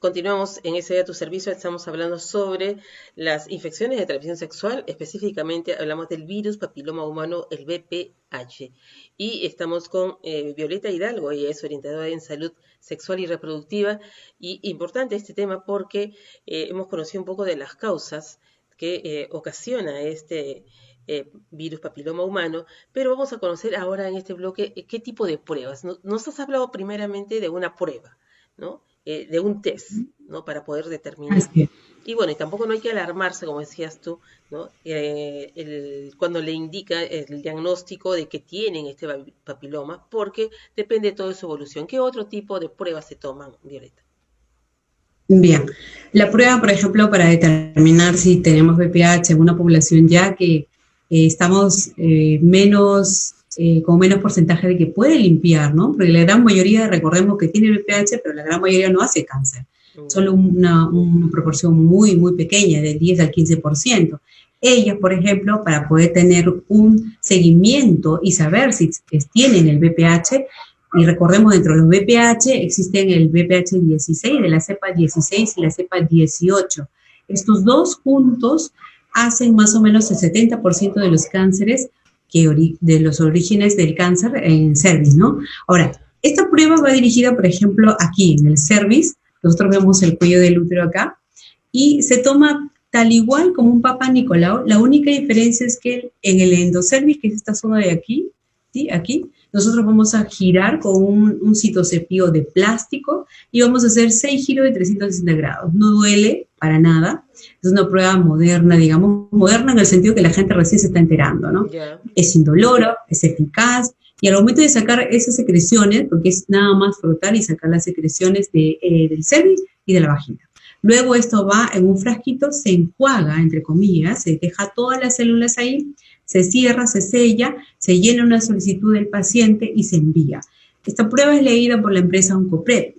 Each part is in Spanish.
Continuamos en ese día a tu servicio, estamos hablando sobre las infecciones de transmisión sexual, específicamente hablamos del virus papiloma humano, el VPH. Y estamos con Violeta Hidalgo, ella es orientadora en salud sexual y reproductiva. Y importante este tema porque hemos conocido un poco de las causas que ocasiona este virus papiloma humano, pero vamos a conocer ahora en este bloque qué tipo de pruebas. Nos has hablado primeramente de una prueba, ¿no? De un test, ¿no? Para poder determinar. Así es. Y bueno, y tampoco no hay que alarmarse, como decías tú, ¿no? Cuando le indica el diagnóstico de que tienen este papiloma, porque depende de toda su evolución. ¿Qué otro tipo de pruebas se toman, Violeta? Bien, la prueba, por ejemplo, para determinar si tenemos VPH en una población ya que estamos con menos porcentaje de que puede limpiar, ¿no? Porque la gran mayoría, recordemos que tiene VPH, pero la gran mayoría no hace cáncer. Solo Ya. una proporción muy, muy pequeña, del 10 al 15%. Ellas, por ejemplo, para poder tener un seguimiento y saber si tienen el VPH, y recordemos, dentro de los VPH existen el VPH 16 de la cepa 16 y la cepa 18. Estos dos juntos hacen más o menos el 70% de los cánceres, de los orígenes del cáncer en cervix, ¿no? Ahora, Ya. esta prueba va dirigida, por ejemplo, aquí en el cervix. Nosotros vemos el cuello del útero acá y se toma tal igual como un Papa Nicolau. La única diferencia es que en el endocervix, que es esta zona de aquí, ¿sí? Aquí, nosotros vamos a girar con un citocepío de plástico y vamos a hacer 6 giros de 360 grados. No duele para nada. Es una prueba moderna, digamos, moderna en el sentido que la gente recién se está enterando, ¿no? Ya. Es indoloro, es eficaz, y al momento de sacar esas secreciones, porque es nada más frotar y sacar las secreciones del cervix y de la vagina. Luego esto va en un frasquito, se enjuaga, entre comillas, se deja todas las células ahí, se cierra, se sella, se llena una solicitud del paciente y se envía. Esta prueba es leída por la empresa Oncopred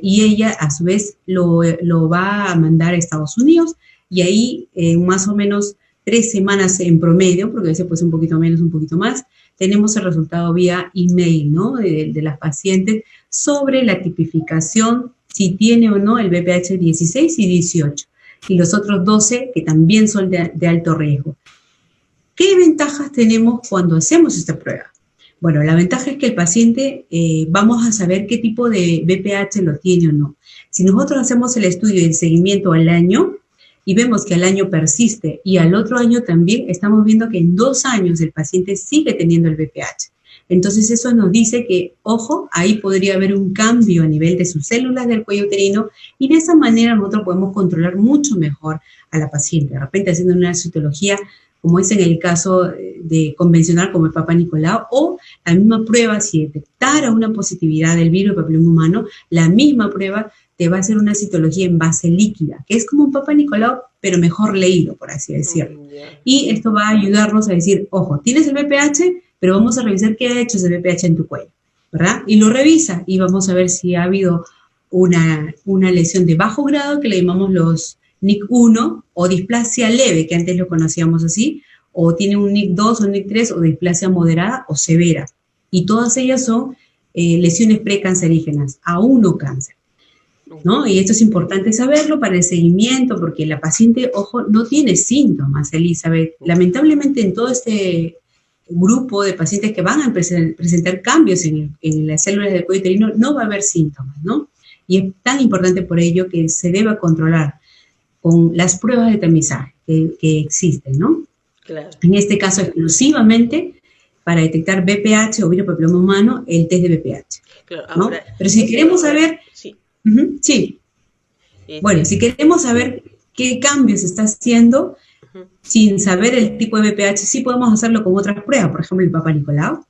y ella a su vez lo va a mandar a Estados Unidos y ahí más o menos 3 semanas en promedio, porque a veces puede ser un poquito menos, un poquito más, tenemos el resultado vía email, ¿no? De las pacientes sobre la tipificación, si tiene o no el VPH 16 y 18, y los otros 12 que también son de alto riesgo. ¿Qué ventajas tenemos cuando hacemos esta prueba? Bueno, la ventaja es que el paciente vamos a saber qué tipo de VPH lo tiene o no. Si nosotros hacemos el estudio y el seguimiento al año y vemos que al año persiste y al otro año también, estamos viendo que en 2 años el paciente sigue teniendo el VPH. Entonces eso nos dice que, ojo, ahí podría haber un cambio a nivel de sus células del cuello uterino y de esa manera nosotros podemos controlar mucho mejor a la paciente. De repente haciendo una citología como es en el caso de convencional como el Papa Nicolau, o la misma prueba, si detectara una positividad del virus del papiloma humano, la misma prueba te va a hacer una citología en base líquida, que es como un Papa Nicolau, pero mejor leído, por así decirlo. Ya. Y esto va a ayudarnos a decir, ojo, tienes el VPH, pero vamos a revisar qué ha hecho ese VPH en tu cuello, ¿verdad? Y lo revisa y vamos a ver si ha habido una lesión de bajo grado, que le llamamos los NIC1, o displasia leve, que antes lo conocíamos así, o tiene un NIC2 o NIC3, o displasia moderada o severa. Y todas ellas son lesiones precancerígenas, aún no cáncer, ¿no? Y esto es importante saberlo para el seguimiento, porque la paciente, ojo, no tiene síntomas, Elizabeth. Ya. Lamentablemente en todo este grupo de pacientes que van a presentar cambios en las células del cuello uterino, no va a haber síntomas, ¿no? Y es tan importante por ello que se deba controlar con las pruebas de tamizaje que existen, ¿no? Claro. En este caso, exclusivamente para detectar VPH o virus papiloma humano, el test de VPH, Claro. ¿no? Ahora, Pero si queremos saber, sí. sí, bueno, Este, si queremos saber qué cambios se está haciendo ujú. sin saber el tipo de VPH, sí podemos hacerlo con otras pruebas, por ejemplo, el Papa Nicolau.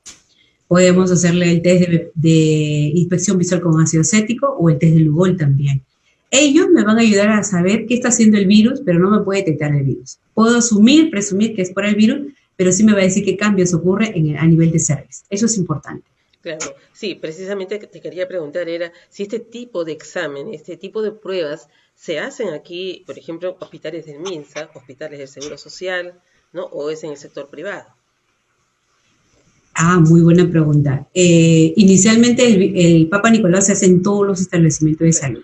Podemos Ya. hacerle el test de inspección visual con ácido acético o el test de Lugol también. Ellos me van a ayudar a saber qué está haciendo el virus, pero no me puede detectar el virus. Puedo presumir que es por el virus, pero sí me va a decir qué cambios ocurre a nivel de cervix. Eso es importante. Claro, sí, precisamente te quería preguntar era si este tipo de examen, este tipo de pruebas se hacen aquí, por ejemplo, hospitales del MINSA, hospitales del Seguro Social, ¿no? O es en el sector privado. Ah, muy buena pregunta. Inicialmente el Papa Nicolau se hace en todos los establecimientos de Claro. salud.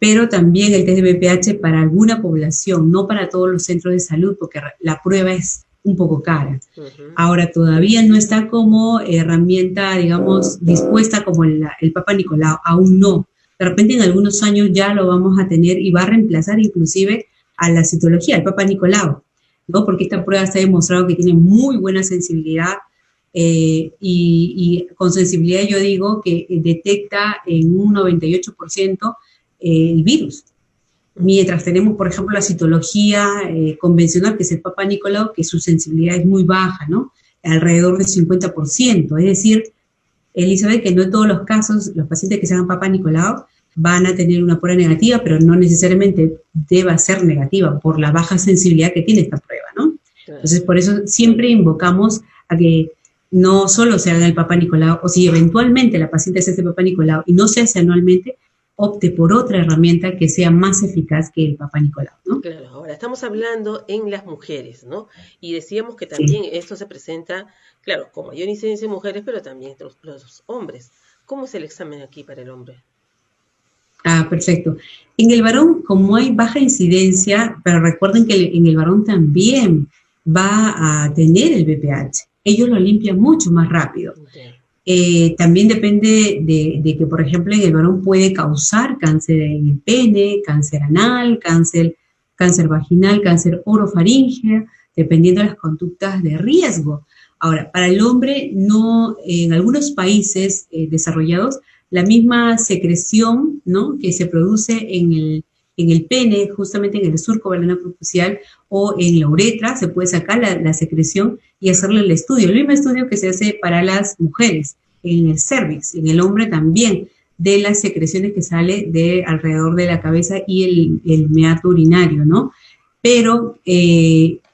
pero también el test de BPH para alguna población, no para todos los centros de salud, porque la prueba es un poco cara. Ahora, todavía no está como herramienta, digamos, dispuesta como el Papa Nicolau, aún no. De repente en algunos años ya lo vamos a tener y va a reemplazar inclusive a la citología, al Papa Nicolau, ¿no? Porque esta prueba se ha demostrado que tiene muy buena sensibilidad y con sensibilidad yo digo que detecta en un 98% el virus. Mientras tenemos, por ejemplo, la citología convencional, que es el Papa Nicolau, que su sensibilidad es muy baja, ¿no? Alrededor del 50%. Es decir, Elizabeth, que no en todos los casos los pacientes que se hagan Papa Nicolau van a tener una prueba negativa, pero no necesariamente deba ser negativa por la baja sensibilidad que tiene esta prueba, ¿no? Entonces, por eso siempre invocamos a que no solo se haga el Papa Nicolau, o si eventualmente la paciente se hace Papa Nicolau y no se hace anualmente, opte por otra herramienta que sea más eficaz que el Papa Nicolau, ¿no? Claro, ahora estamos hablando en las mujeres, ¿no? Y decíamos que también esto se presenta, claro, con mayor incidencia en mujeres, pero también entre los hombres. ¿Cómo es el examen aquí para el hombre? Perfecto. En el varón, como hay baja incidencia, pero recuerden que en el varón también va a tener el BPH. Ellos lo limpian mucho más rápido. También depende de que, por ejemplo, en el varón puede causar cáncer en el pene, cáncer anal, cáncer vaginal, cáncer orofaríngeo, dependiendo de las conductas de riesgo. Ahora, para el hombre, no, en algunos países desarrollados, la misma secreción, ¿no?, que se produce en el pene, justamente en el surco balanoprepucial o en la uretra, se puede sacar la secreción y hacerle el estudio. El mismo estudio que se hace para las mujeres, en el cervix, en el hombre también, de las secreciones que sale de alrededor de la cabeza y el meato urinario, ¿no? Pero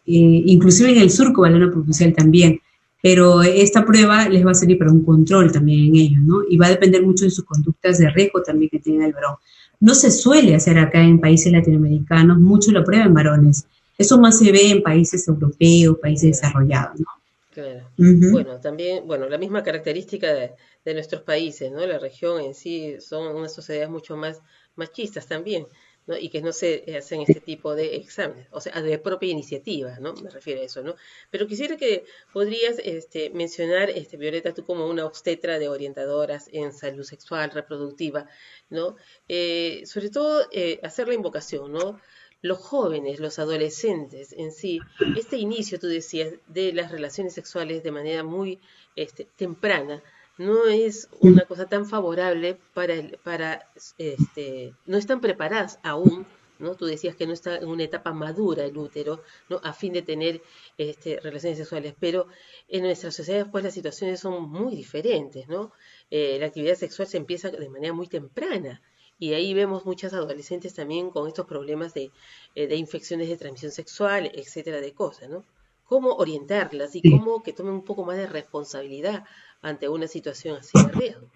inclusive en el surco balanoprepucial también. Pero esta prueba les va a servir para un control también en ellos, ¿no? Y va a depender mucho de sus conductas de riesgo también que tiene el varón. No se suele hacer acá en países latinoamericanos mucho la prueba en varones. Eso más se ve en países europeos, países desarrollados, ¿no? Claro. Uh-huh. Bueno, también, bueno, la misma característica de nuestros países, ¿no? La región en sí son unas sociedades mucho más machistas también, ¿no? Y que no se hacen este tipo de exámenes, o sea, de propia iniciativa, ¿no? Me refiero a eso, ¿no? Pero quisiera que podrías mencionar, Violeta, tú como una obstetra de orientadoras en salud sexual, reproductiva, ¿no? Sobre todo hacer la invocación, ¿no? Los jóvenes, los adolescentes en sí, este inicio, tú decías, de las relaciones sexuales de manera muy temprana, no es una cosa tan favorable no están preparadas aún, ¿no? Tú decías que no está en una etapa madura el útero, ¿no? A fin de tener relaciones sexuales, pero en nuestras sociedades pues las situaciones son muy diferentes, ¿no? La actividad sexual se empieza de manera muy temprana. Y ahí vemos muchas adolescentes también con estos problemas de infecciones de transmisión sexual, etcétera, de cosas, ¿no? ¿Cómo orientarlas y cómo que tomen un poco más de responsabilidad ante una situación así de riesgo?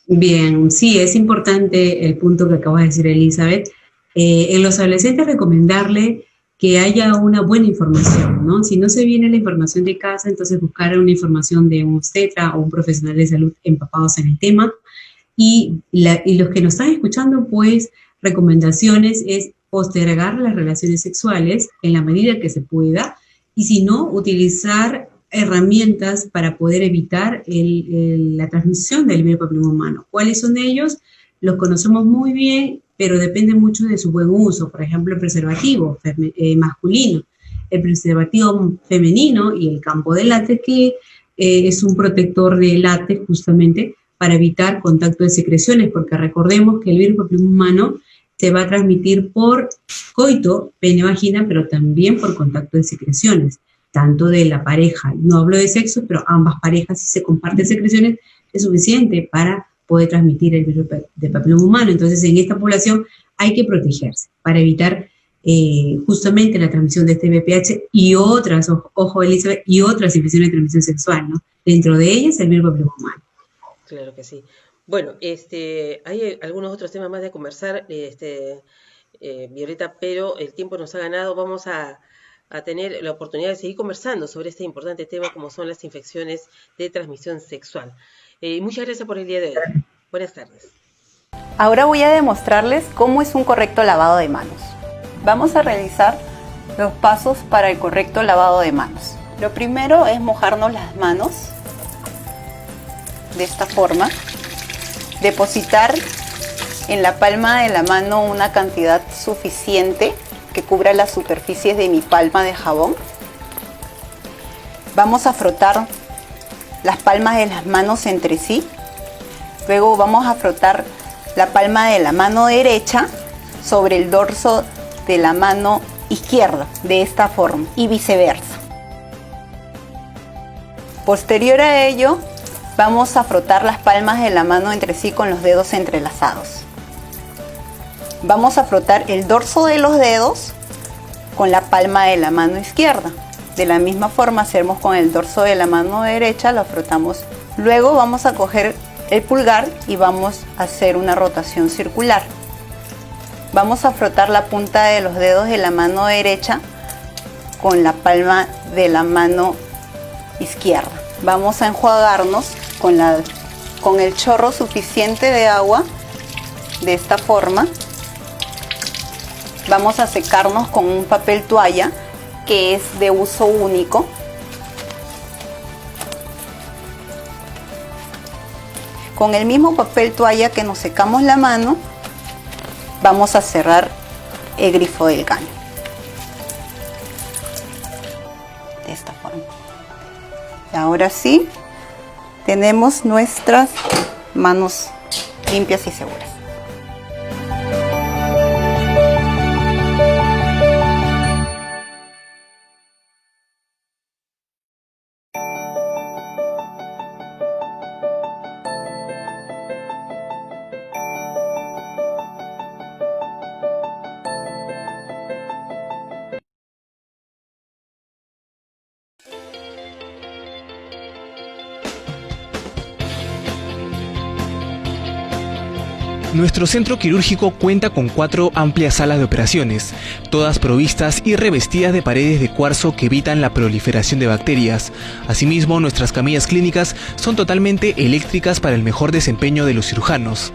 Bien, sí, es importante el punto que acaba de decir Elizabeth. En los adolescentes recomendarle que haya una buena información, ¿no? Si no se viene la información de casa, entonces buscar una información de un obstetra o un profesional de salud empapados en el tema. Y los que nos están escuchando, pues, recomendaciones es postergar las relaciones sexuales en la medida que se pueda y si no, utilizar herramientas para poder evitar la transmisión del virus papiloma humano. ¿Cuáles son ellos? Los conocemos muy bien, pero depende mucho de su buen uso. Por ejemplo, el preservativo masculino, el preservativo femenino y el campo de látex, que es un protector de látex justamente para evitar contacto de secreciones, porque recordemos que el virus papiloma humano se va a transmitir por coito, pene-vagina, pero también por contacto de secreciones, tanto de la pareja. No hablo de sexo, pero ambas parejas, si se comparten secreciones, es suficiente para poder transmitir el virus de papiloma humano. Entonces, en esta población hay que protegerse para evitar justamente la transmisión de este VPH y otras, ojo Elizabeth, y otras infecciones de transmisión sexual, ¿no? Dentro de ellas el virus papiloma humano. Claro que sí. Bueno, hay algunos otros temas más de conversar, Violeta, pero el tiempo nos ha ganado. Vamos a tener la oportunidad de seguir conversando sobre este importante tema como son las infecciones de transmisión sexual. Muchas gracias por el día de hoy. Buenas tardes. Ahora voy a demostrarles cómo es un correcto lavado de manos. Vamos a realizar los pasos para el correcto lavado de manos. Lo primero es mojarnos las manos de esta forma. Depositar en la palma de la mano una cantidad suficiente que cubra las superficies de mi palma de jabón. Vamos a frotar las palmas de las manos entre sí. Luego vamos a frotar la palma de la mano derecha sobre el dorso de la mano izquierda, de esta forma, y viceversa. Posterior a ello, vamos a frotar las palmas de la mano entre sí con los dedos entrelazados. Vamos a frotar el dorso de los dedos con la palma de la mano izquierda. De la misma forma hacemos con el dorso de la mano derecha, lo frotamos. Luego vamos a coger el pulgar y vamos a hacer una rotación circular. Vamos a frotar la punta de los dedos de la mano derecha con la palma de la mano izquierda. Vamos a enjuagarnos con el chorro suficiente de agua de esta forma. Vamos a secarnos con un papel toalla que es de uso único. Con el mismo papel toalla que nos secamos la mano, vamos a cerrar el grifo del caño. De esta forma. Y ahora sí, tenemos nuestras manos limpias y seguras. Nuestro centro quirúrgico cuenta con 4 amplias salas de operaciones, todas provistas y revestidas de paredes de cuarzo que evitan la proliferación de bacterias. Asimismo, nuestras camillas clínicas son totalmente eléctricas para el mejor desempeño de los cirujanos.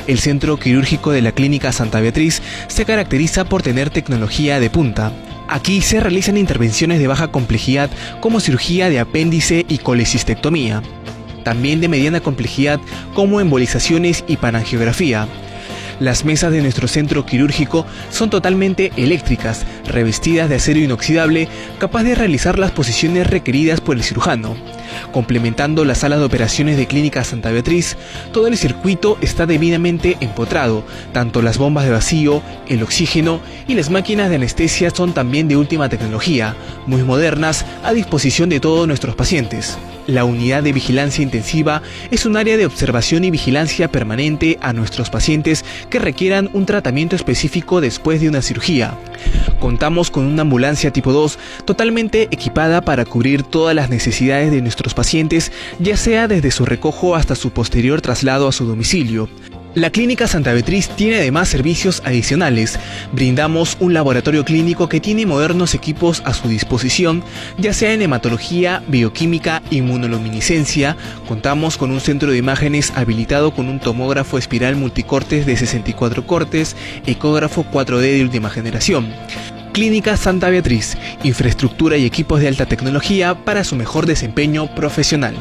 El centro quirúrgico de la Clínica Santa Beatriz se caracteriza por tener tecnología de punta. Aquí se realizan intervenciones de baja complejidad como cirugía de apéndice y colecistectomía. También de mediana complejidad como embolizaciones y panangiografía. Las mesas de nuestro centro quirúrgico son totalmente eléctricas, revestidas de acero inoxidable, capaz de realizar las posiciones requeridas por el cirujano. Complementando la sala de operaciones de Clínica Santa Beatriz, todo el circuito está debidamente empotrado, tanto las bombas de vacío, el oxígeno y las máquinas de anestesia son también de última tecnología, muy modernas, a disposición de todos nuestros pacientes. La unidad de vigilancia intensiva es un área de observación y vigilancia permanente a nuestros pacientes que requieran un tratamiento específico después de una cirugía. Contamos con una ambulancia tipo 2 totalmente equipada para cubrir todas las necesidades de nuestros pacientes, ya sea desde su recojo hasta su posterior traslado a su domicilio. La Clínica Santa Beatriz tiene además servicios adicionales. Brindamos un laboratorio clínico que tiene modernos equipos a su disposición, ya sea en hematología, bioquímica, inmunoluminiscencia. Contamos con un centro de imágenes habilitado con un tomógrafo espiral multicortes de 64 cortes, ecógrafo 4D de última generación. Clínica Santa Beatriz, infraestructura y equipos de alta tecnología para su mejor desempeño profesional.